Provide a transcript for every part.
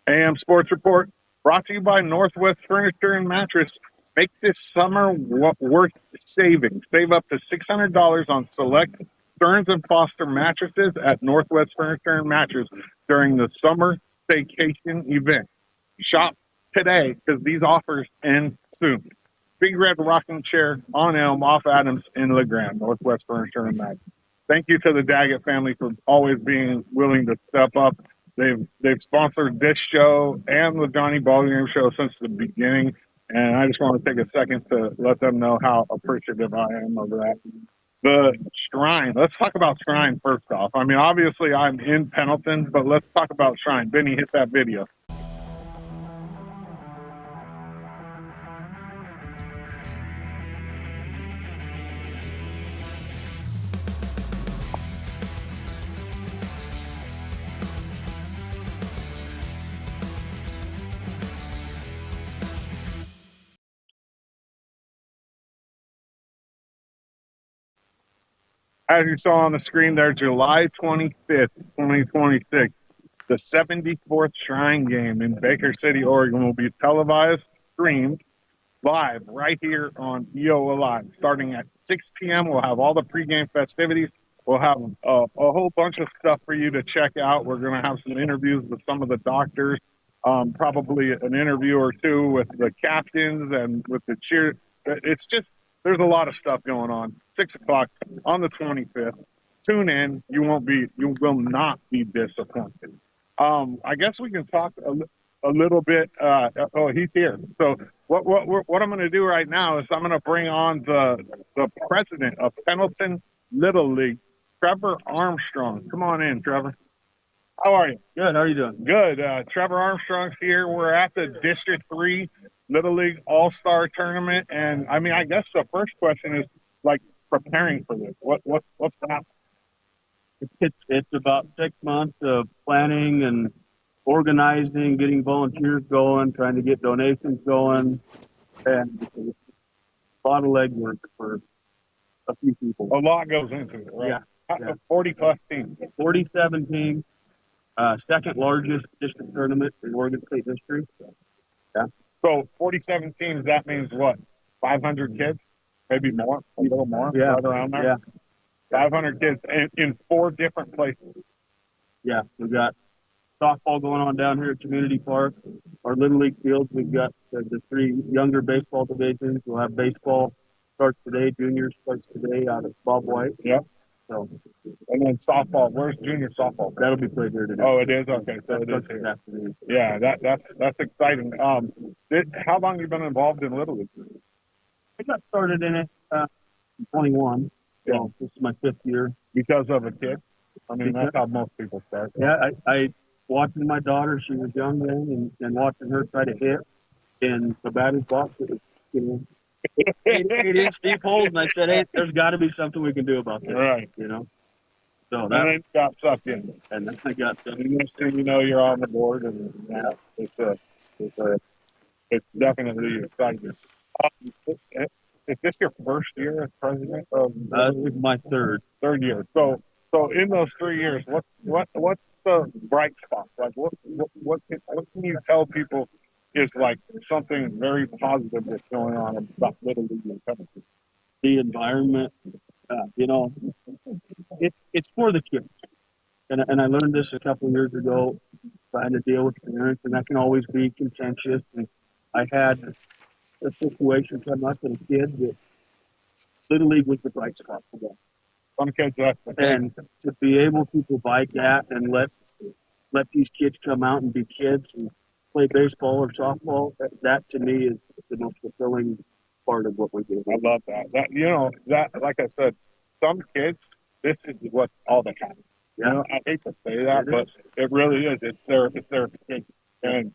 AM Sports Report brought to you by Northwest Furniture and Mattress. Make this summer worth saving. Save up to $600 on select Stearns and Foster mattresses at Northwest Furniture and Mattress during the Summer Staycation event. Shop today because these offers end soon. Big Red Rocking Chair on Elm off Adams in LeGrand, Northwest Furniture and Mattress. Thank you to the Daggett family for always being willing to step up. They've sponsored this show and the Johnny Ballgame show since the beginning, and I just want to take a second to let them know how appreciative I am of that. The Shrine. Let's talk about Shrine first off. I mean, obviously I'm in Pendleton, but let's talk about Shrine. Benny, hit that video. As you saw on the screen there, July 25th, 2026, the 74th Shrine game in Baker City, Oregon will be televised, streamed live right here on EOA Live. Starting at 6 p.m., we'll have all the pregame festivities. We'll have a whole bunch of stuff for you to check out. We're going to have some interviews with some of the doctors, probably an interview or two with the captains and with the cheer. It's just, there's a lot of stuff going on. 6 o'clock on the 25th. Tune in. You will not be disappointed. I guess we can talk a little bit. Oh, he's here. So what I'm going to do right now is I'm going to bring on the president of Pendleton Little League, Trevor Armstrong. Come on in, Trevor. How are you? Good. How are you doing? Good. Trevor Armstrong's here. We're at the District 3 Little League All-Star Tournament. And, I mean, I guess the first question is, like, preparing for this. What's happening? It's about 6 months of planning and organizing, getting volunteers going, trying to get donations going, and a lot of legwork for a few people. A lot goes into it, right? Yeah. 40-plus teams. 47 teams. Second largest district tournament in Oregon State history. Yeah. So 47 teams, that means what? 500 kids? Maybe more? A little more? Yeah. Right around there? Yeah. 500 kids in 4 different places. Yeah. We've got softball going on down here at Community Park. Our Little League fields, we've got the 3 younger baseball divisions. We'll have baseball starts today. Juniors starts today out of Bob White. Yep. So, and then softball. Where's junior softball? That'll be played here today. Oh, it is? Okay. So it is here. Yeah, that's exciting. How long have you been involved in Little League? I got started in it in 21. Yeah. So this is my 5th year. Because of a kid? I mean, that's how most people start. Yeah, I watching my daughter, she was young then, and watching her try to hit in the batter's box, it was, you know, 8-inch deep holes, and I said, hey, there's got to be something we can do about this. Right. You know? So and then it got sucked in. And then I got sucked in. Next thing you know, you're on the board, and yeah, it's definitely exciting. Is this your first year as president of? This is my third year. So in those 3 years, what's the bright spot? Like what can you tell people is like something very positive that's going on about Little League in Pendleton? The environment, you know, it's for the kids. And I learned this a couple of years ago, trying to deal with parents, and that can always be contentious. And I had a situation come up with a kid that Little League was the bright spot for them. Some kids, and to be able to provide that and let these kids come out and be kids and play baseball or softball, that to me is the most fulfilling part of what we do. I love that. That like I said, some kids, this is what all they have. Yeah. You know, I hate to say that, but it really is. It's their escape. And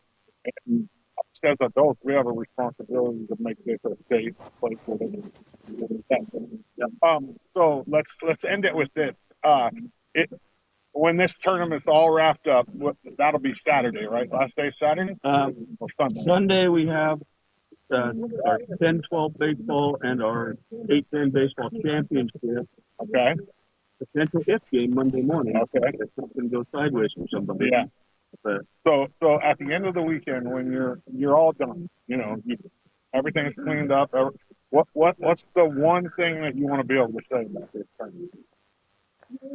as adults, we have a responsibility to make this a safe place for them. So let's end it with this. When this tournament's all wrapped up, that'll be Saturday, right? Last day Saturday? Or Sunday? Sunday we have our 10-12 baseball and our 8-10 baseball championship. Okay. Potential if game Monday morning. Okay. If something goes sideways for somebody. Yeah. But So at the end of the weekend, when you're all done, everything's cleaned up. What's the one thing that you want to be able to say about this tournament?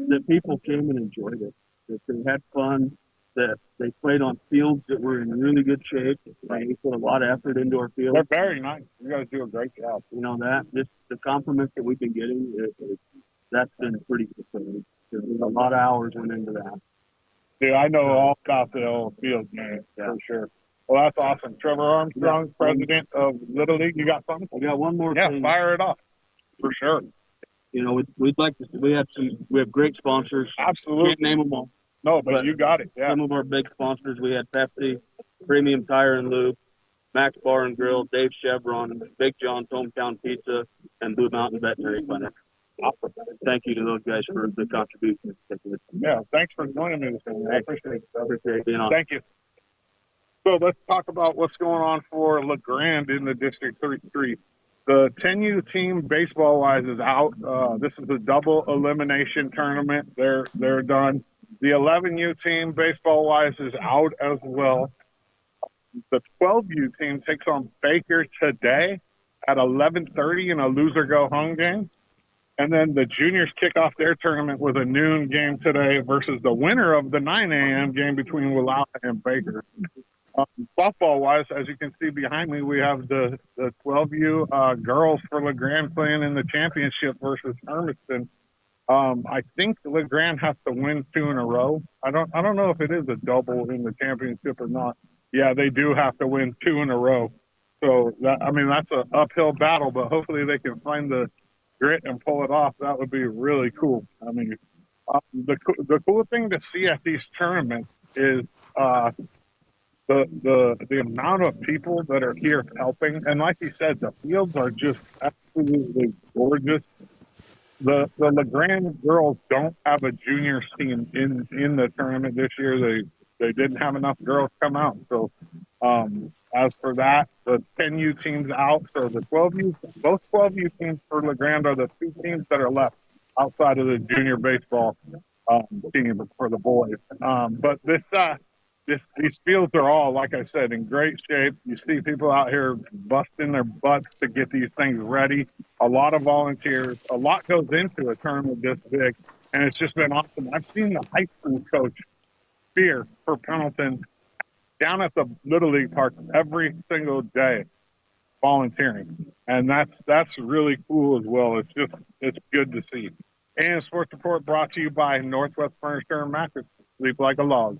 the people came and enjoyed it. That they had fun. That they played on fields that were in really good shape. They put a lot of effort into our fields. They're very nice. You guys do a great job. That just the compliments that we've been getting, that's been pretty fulfilling. There's a lot of hours went into that. Yeah, I know all about the old field game for sure. Well, that's awesome. Trevor Armstrong, president of Little League. You got something? I got one more Yeah, thing. fire it off. For sure. We'd like to. We have great sponsors. Absolutely. Can't name them all. No, but you got it. Yeah. Some of our big sponsors, we had Pepsi, Premium Tire and Lube, Max Bar and Grill, Dave Chevron, Big John's Hometown Pizza, and Blue Mountain Veterinary Clinic. Awesome. Thank you to those guys for the contributions. Yeah, thanks for joining me this morning. I appreciate it. I appreciate being on. Thank you. So let's talk about what's going on for LeGrand in the District 33. The 10U team baseball-wise is out. This is a double elimination tournament. They're done. The 11U team baseball-wise is out as well. The 12U team takes on Baker today at 11:30 in a loser-go-home game. And then the juniors kick off their tournament with a noon game today versus the winner of the 9 a.m. game between Willapa and Baker. Softball-wise, as you can see behind me, we have the 12U girls for LeGrand playing in the championship versus Hermiston. I think LeGrand has to win 2 in a row. I don't know if it is a double in the championship or not. Yeah, they do have to win 2 in a row. So that's an uphill battle, but hopefully they can find the grit and pull it off. That would be really cool. The cool thing to see at these tournaments is the amount of people that are here helping. And like you said, the fields are just absolutely gorgeous. The LeGrand girls don't have a juniors team in the tournament this year. They didn't have enough girls come out. So as for that, the 10U team's out. So the 12U, both 12U teams for LeGrand are the 2 teams that are left outside of the junior baseball team for the boys. But these fields are all, like I said, in great shape. You see people out here busting their butts to get these things ready. A lot of volunteers. A lot goes into a tournament this big, and it's just been awesome. I've seen the high school coach, Spear, for Pendleton, down at the Little League park every single day volunteering. And that's really cool as well. It's good to see. And sports report brought to you by Northwest Furniture and Mattress. Sleep like a log.